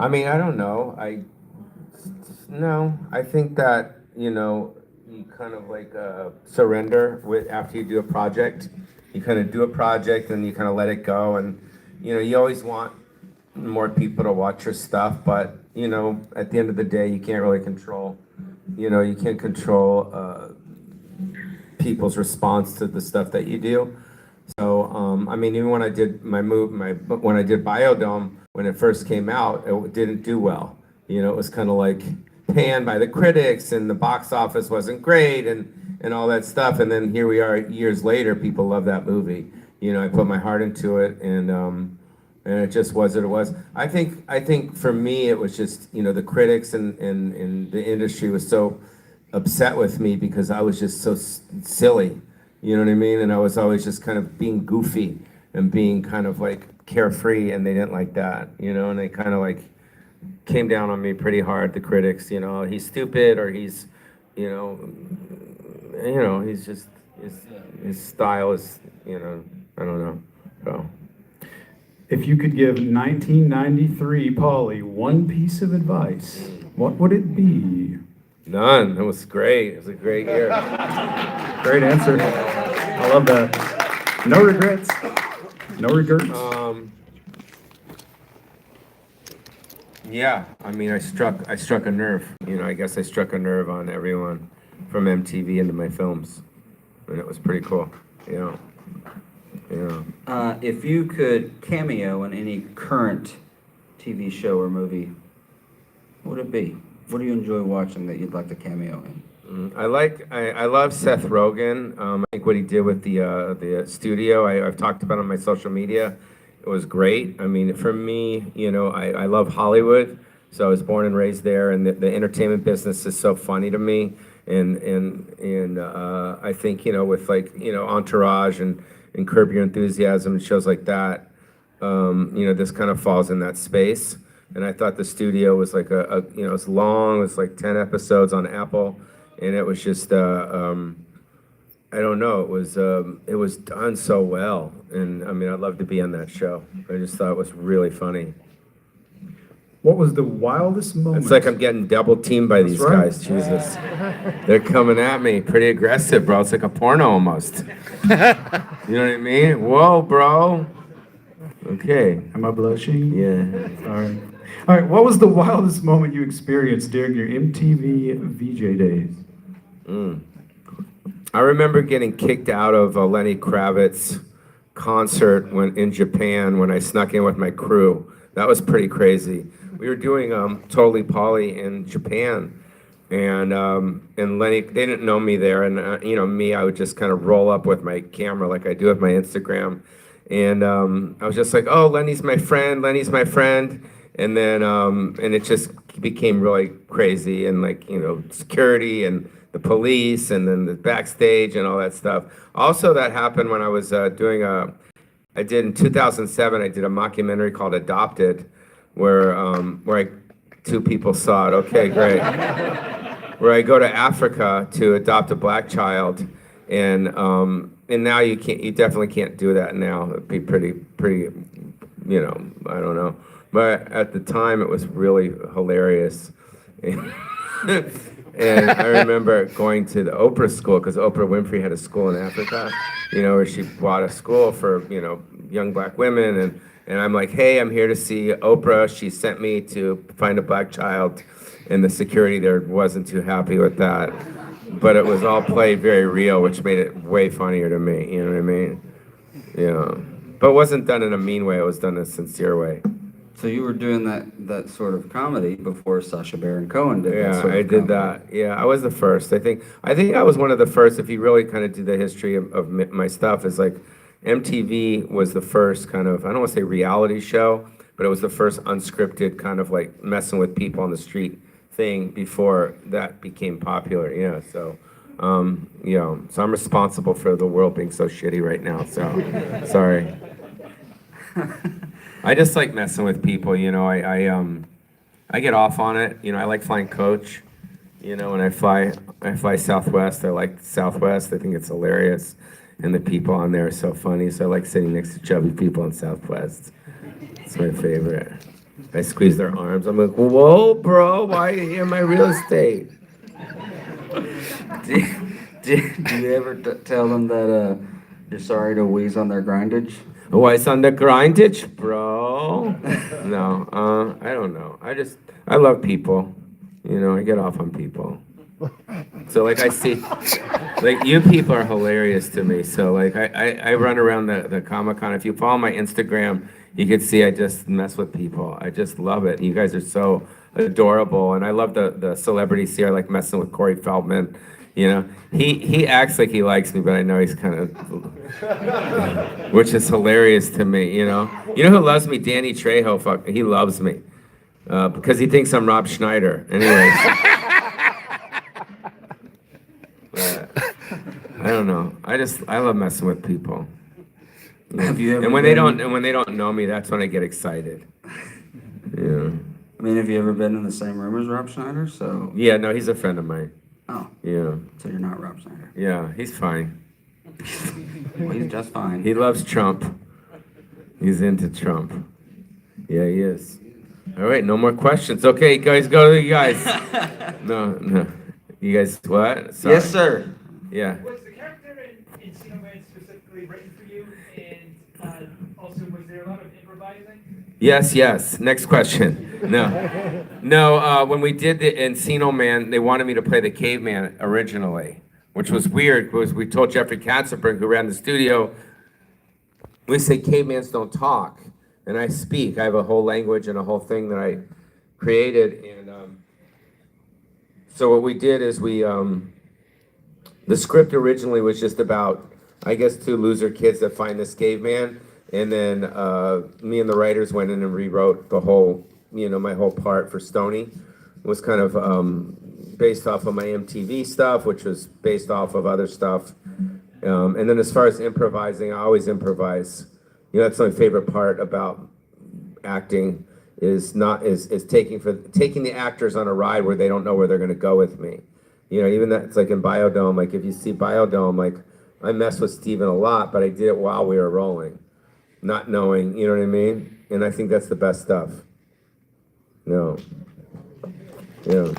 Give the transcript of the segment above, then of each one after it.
I mean, I don't know. No, I think that, you kind of like surrender with after you do a project. You kind of do a project and you kind of let it go, and you always want more people to watch your stuff, but at the end of the day, you can't really control. You can't control people's response to the stuff that you do. So, I mean, even when I did when I did Biodome, when it first came out, it didn't do well. It was kind of like panned by the critics, and the box office wasn't great, and all that stuff. And then here we are years later, people love that movie. I put my heart into it, and it just was what it was. I think for me, it was just the critics and the industry was so upset with me because I was just so silly. You know what I mean? And I was always just kind of being goofy and being kind of like carefree, and they didn't like that, and they kind of like came down on me pretty hard, the critics, he's stupid, or he's, he's just, his style is, I don't know, so. If you could give 1993 Pauly one piece of advice, what would it be? None. It was great. It was a great year. Great answer. I love that. No regrets. No regrets. Yeah. I mean, I struck a nerve. I guess I struck a nerve on everyone from MTV into my films, and it was pretty cool. Yeah. If you could cameo in any current TV show or movie, what would it be? What do you enjoy watching that you'd like to cameo in? I love Seth Rogen. I think what he did with the studio, I've talked about on my social media. It was great. I mean, for me, I love Hollywood, so I was born and raised there, and the entertainment business is so funny to me. And I think with like Entourage and Curb Your Enthusiasm and shows like that, this kind of falls in that space. And I thought the studio was like it was long. It was like 10 episodes on Apple, and it was just I don't know. It was done so well, and I mean, I'd love to be on that show. I just thought it was really funny. What was the wildest moment? It's like I'm getting double teamed by these guys. Jesus, they're coming at me, pretty aggressive, bro. It's like a porno almost. You know what I mean? Whoa, bro. Okay. Am I blushing? Yeah. All right. All right. What was the wildest moment you experienced during your MTV VJ days? I remember getting kicked out of a Lenny Kravitz concert in Japan when I snuck in with my crew. That was pretty crazy. We were doing Totally Pauly in Japan, and Lenny, they didn't know me there, and I would just kind of roll up with my camera like I do with my Instagram, and I was just like, oh, Lenny's my friend, and then and it just became really crazy, and like security and the police, and then the backstage and all that stuff. Also, that happened when I was I did in 2007. I did a mockumentary called Adopted, where two people saw it. Okay, great. Where I go to Africa to adopt a black child, and now you definitely can't do that now. It'd be pretty, I don't know. But at the time, it was really hilarious. And I remember going to the Oprah school, because Oprah Winfrey had a school in Africa, where she bought a school for, young black women. And I'm like, hey, I'm here to see Oprah. She sent me to find a black child. And the security there wasn't too happy with that. But it was all played very real, which made it way funnier to me. You know what I mean? Yeah. But it wasn't done in a mean way. It was done in a sincere way. So you were doing that sort of comedy before Sacha Baron Cohen did that sort of I did that. Yeah, I was the first. I think I was one of the first. If you really kind of do the history of my stuff, is like MTV was the first kind of, I don't want to say reality show, but it was the first unscripted kind of like messing with people on the street thing before that became popular. Yeah, so so I'm responsible for the world being so shitty right now. So sorry. I just like messing with people, I get off on it. I like flying coach. When I fly Southwest. I like Southwest. I think it's hilarious, and the people on there are so funny. So I like sitting next to chubby people in Southwest. It's my favorite. I squeeze their arms. I'm like, whoa, bro, why are you in my real estate? Do you ever tell them that you're sorry to wheeze on their grindage? Oh, it's on the grindage, bro. No, I don't know. I love people. You know, I get off on people. So like I see, like you people are hilarious to me. So like I run around the Comic Con. If you follow my Instagram, you can see I just mess with people. I just love it. You guys are so adorable, and I love the celebrities here, like messing with Corey Feldman. You know, he acts like he likes me, but I know he's kind of, which is hilarious to me. You know who loves me? Danny Trejo. Fuck, he loves me because he thinks I'm Rob Schneider. Anyways. I don't know. I love messing with people. Have you ever And when they don't know me, that's when I get excited. Yeah. I mean, have you ever been in the same room as Rob Schneider? So. Yeah, no, he's a friend of mine. Oh. Yeah. So you're not Rob Schneider. Yeah, he's fine. Well, he's just fine. He loves Trump. He's into Trump. Yeah, he is. All right, no more questions. Okay, guys, go to you guys. No. You guys, what? Sorry. Yes, sir. Yeah. Was the character in Encino Man specifically written for you? And also, was there a lot of improvising? Yes. Next question. No. When we did the Encino Man, they wanted me to play the caveman originally, which was weird because we told Jeffrey Katzenberg, who ran the studio, we say cavemans don't talk, and I speak. I have a whole language and a whole thing that I created, and so what we did is the script originally was just about, I guess, two loser kids that find this caveman, and then me and the writers went in and rewrote the whole, my whole part for Stoney. It was kind of based off of my MTV stuff, which was based off of other stuff. And then as far as improvising, I always improvise. That's my favorite part about acting is taking the actors on a ride where they don't know where they're going to go with me. Even that, it's like in Biodome, like if you see Biodome, like I mess with Steven a lot, but I did it while we were rolling, not knowing, you know what I mean? And I think that's the best stuff. No. Yeah.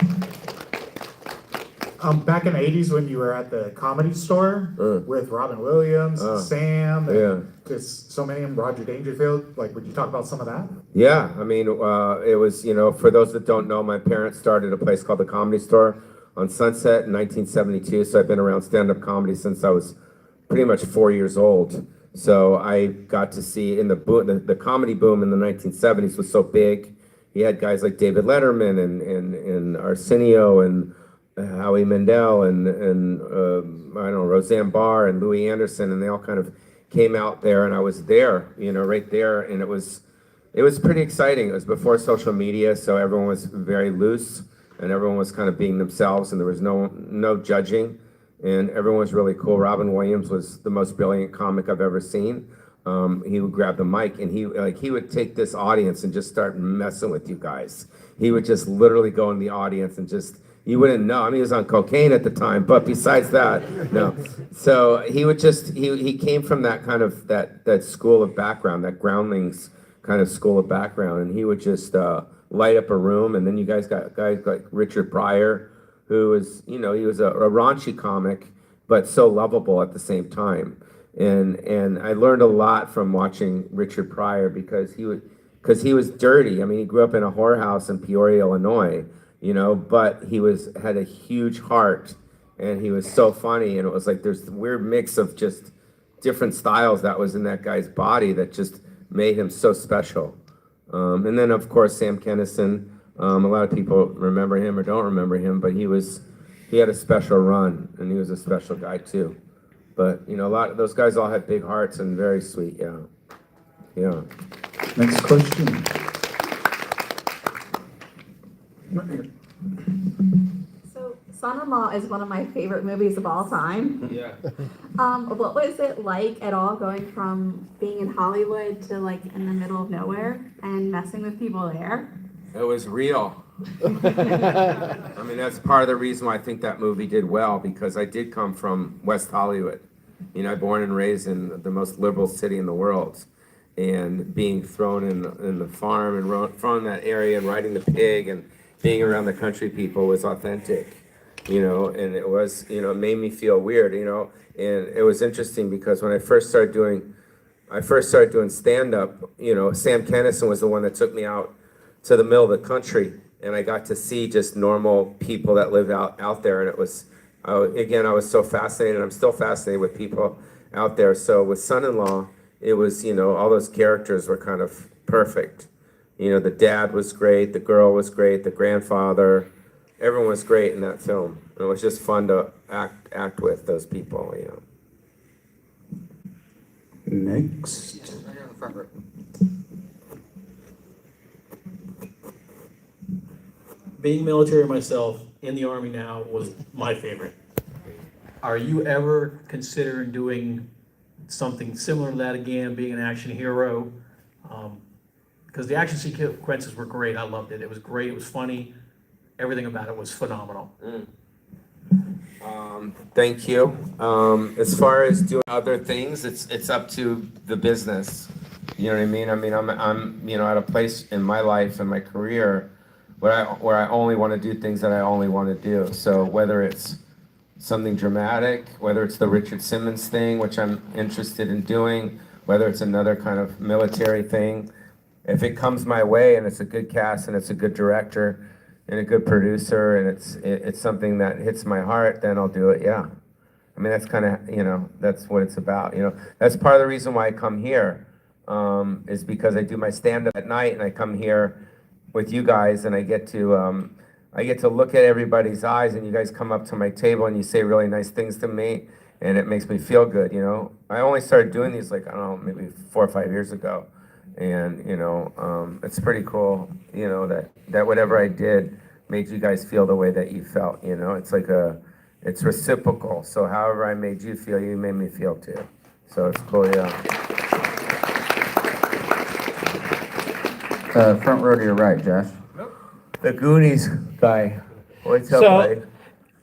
Back in the 80s when you were at the Comedy Store with Robin Williams, Sam, and just so many of them, Roger Dangerfield, like, would you talk about some of that? Yeah, I mean, it was, for those that don't know, my parents started a place called the Comedy Store on Sunset in 1972, so I've been around stand-up comedy since I was pretty much 4 years old. So I got to see in the comedy boom in the 1970s was so big. You had guys like David Letterman and Arsenio and Howie Mandel and I don't know, Roseanne Barr and Louis Anderson, and they all kind of came out there, and I was there, right there, and it was pretty exciting. It was before social media, so everyone was very loose, and everyone was kind of being themselves, and there was no judging, and everyone was really cool. Robin Williams was the most brilliant comic I've ever seen. He would grab the mic, and he would take this audience and just start messing with you guys. He would just literally go in the audience and just, you wouldn't know. I mean, he was on cocaine at the time, but besides that, no. So he would just, he came from that kind of, that school of background, that Groundlings kind of school of background, and he would just light up a room. And then you guys got guys like Richard Pryor, who was, he was a raunchy comic, but so lovable at the same time. And I learned a lot from watching Richard Pryor because he was dirty. I mean, he grew up in a whorehouse in Peoria, Illinois, but he had a huge heart, and he was so funny, and it was like there's a weird mix of just different styles that was in that guy's body that just made him so special. And then of course Sam Kinison, a lot of people remember him or don't remember him, but he had a special run, and he was a special guy too. But a lot of those guys all had big hearts and very sweet. Yeah. Next question. So, Son-in-Law is one of my favorite movies of all time. Yeah. What was it like at all going from being in Hollywood to like in the middle of nowhere and messing with people there? It was real. I mean, that's part of the reason why I think that movie did well, because I did come from West Hollywood. Born and raised in the most liberal city in the world. and being thrown in the farm and thrown in that area and riding the pig and being around the country people was authentic, and it was, it made me feel weird, and it was interesting because when I first started doing stand-up, Sam Kennison was the one that took me out to the middle of the country, and I got to see just normal people that live out there, and it was, again, I was so fascinated. I'm still fascinated with people out there. So with Son-in-Law, it was, all those characters were kind of perfect. The dad was great, the girl was great, the grandfather, everyone was great in that film. It was just fun to act with those people, Next. Right here in the front row. Being military myself, in the Army now, was my favorite. Are you ever considering doing something similar to that again, being an action hero? Because the action sequences were great. I loved it. It was great. It was funny. Everything about it was phenomenal. Thank you. As far as doing other things, it's up to the business. You know what I mean? I'm at a place in my life and my career where I only want to do things that I only want to do. So whether it's something dramatic, whether it's the Richard Simmons thing, which I'm interested in doing, whether it's another kind of military thing, if it comes my way and it's a good cast and it's a good director and a good producer and it's something that hits my heart, then I'll do it. Yeah. That's kind of, that's what it's about. That's part of the reason why I come here, is because I do my stand-up at night and I come here with you guys and I get to look at everybody's eyes and you guys come up to my table and you say really nice things to me and it makes me feel good, I only started doing these like, I don't know, maybe 4 or 5 years ago. And, it's pretty cool, that whatever I did made you guys feel the way that you felt, it's like it's reciprocal. So however I made you feel, you made me feel too. So it's cool, yeah. Front row to your right, Josh. The Goonies guy. What's up, So- buddy?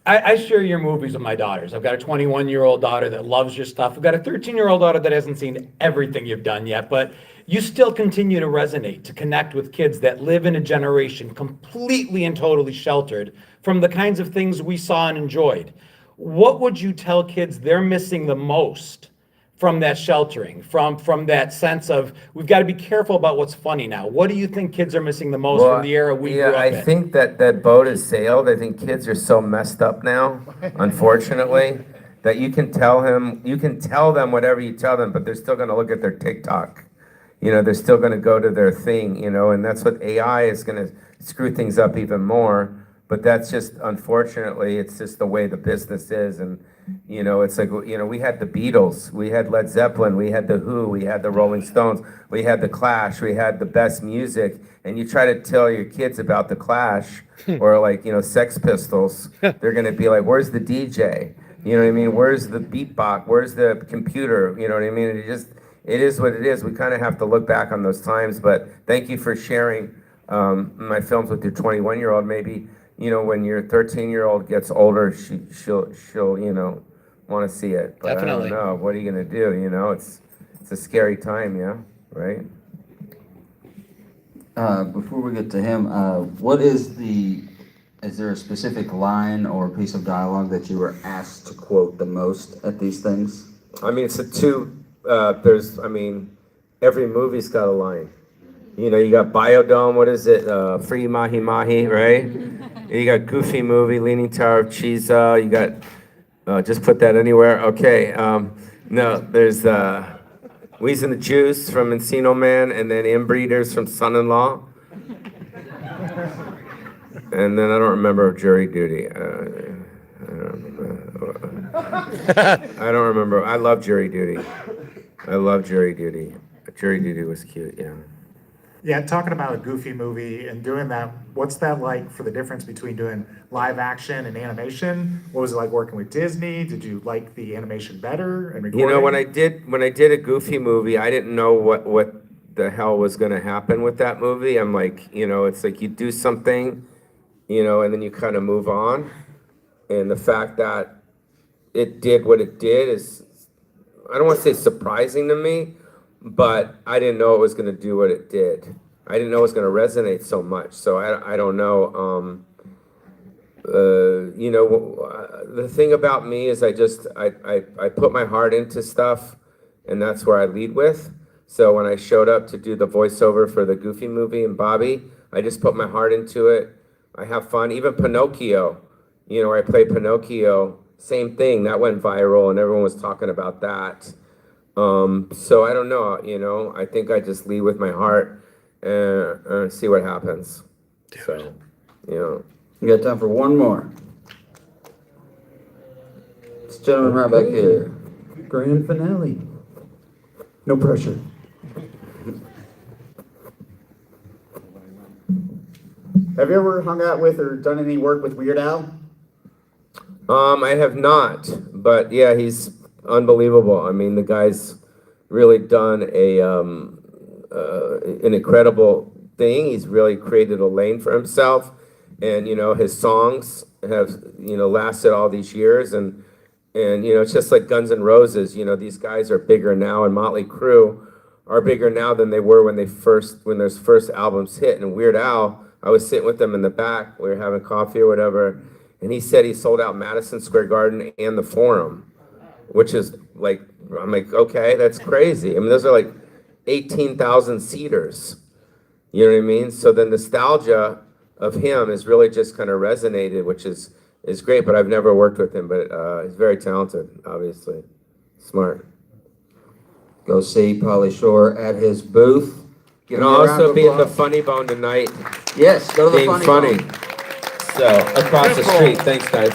I share your movies with my daughters. I've got a 21-year-old daughter that loves your stuff. I've got a 13-year-old daughter that hasn't seen everything you've done yet, but you still continue to resonate, to connect with kids that live in a generation completely and totally sheltered from the kinds of things we saw and enjoyed. What would you tell kids they're missing the most from that sheltering, from that sense of, we've got to be careful about what's funny now? What do you think kids are missing the most from the era we grew up in? I think that boat has sailed. I think kids are so messed up now, unfortunately, that you can tell them whatever you tell them, but they're still going to look at their TikTok. They're still going to go to their thing, and that's what AI is going to screw things up even more. But that's just, unfortunately, it's just the way the business is. And, it's like, we had the Beatles, we had Led Zeppelin, we had The Who, we had the Rolling Stones, we had the Clash, we had the best music. And you try to tell your kids about the Clash or like, Sex Pistols, they're going to be like, where's the DJ? You know what I mean? Where's the beatbox? Where's the computer? You know what I mean? It is what it is. We kind of have to look back on those times. But thank you for sharing my films with your 21-year-old. Maybe, when your 13-year-old gets older, she'll want to see it. But Definitely. I don't know. What are you going to do? It's a scary time, yeah? Right? Before we get to him, is there a specific line or piece of dialogue that you were asked to quote the most at these things? It's every movie's got a line. You got Biodome, what is it? Free Mahi Mahi, right? You got Goofy Movie, Leaning Tower of Cheesa. You got, just put that anywhere. Okay. No, there's Wheeze and the Juice from Encino Man, and then Inbreeders from Son-in-Law. And then I don't remember Jury Duty. I don't remember. I love Jury Duty. Jury Duty was cute, yeah. Yeah, talking about a Goofy Movie and doing that, what's that like for the difference between doing live action and animation? What was it like working with Disney? Did you like the animation better and recording? When I did a Goofy Movie, I didn't know what the hell was going to happen with that movie. I'm like, it's like you do something, and then you kind of move on. And the fact that it did what it did is, I don't want to say surprising to me, but I didn't know it was going to do what it did. I didn't know it was going to resonate so much. So I don't know. The thing about me is I put my heart into stuff, and that's where I lead with. So when I showed up to do the voiceover for the Goofy movie and Bobby, I just put my heart into it. I have fun. Even Pinocchio, where I play Pinocchio, same thing. That went viral, and everyone was talking about that. So I don't know. I think I just lead with my heart and see what happens. So, We got time for one more. This gentleman right back here. Grand finale. No pressure. Have you ever hung out with or done any work with Weird Al? I have not, but yeah, he's unbelievable. I mean, the guy's really done an incredible thing. He's really created a lane for himself, and his songs have lasted all these years, and it's just like Guns N' Roses. These guys are bigger now, and Motley Crue are bigger now than they were when their first albums hit. And Weird Al, I was sitting with them in the back. We were having coffee or whatever, and he said he sold out Madison Square Garden and the Forum, which is like, I'm like, okay, that's crazy. I mean, those are like 18,000 seaters. You know what I mean? So the nostalgia of him has really just kind of resonated, which is great. But I've never worked with him, but he's very talented, obviously, smart. Go see Pauly Shore at his booth. Give And him a I'll round also of be at the applause. Funny Bone tonight, Yes, go to the being funny. funny. So across the street. Thanks, guys.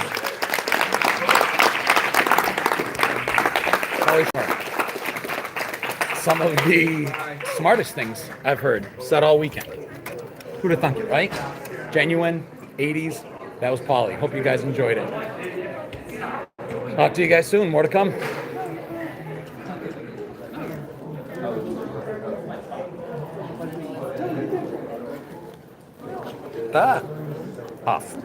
Pauly Shore. Some of the smartest things I've heard said all weekend. Who'd have thunk it, right? Genuine, 80s. That was Pauly. Hope you guys enjoyed it. Talk to you guys soon. More to come. Off.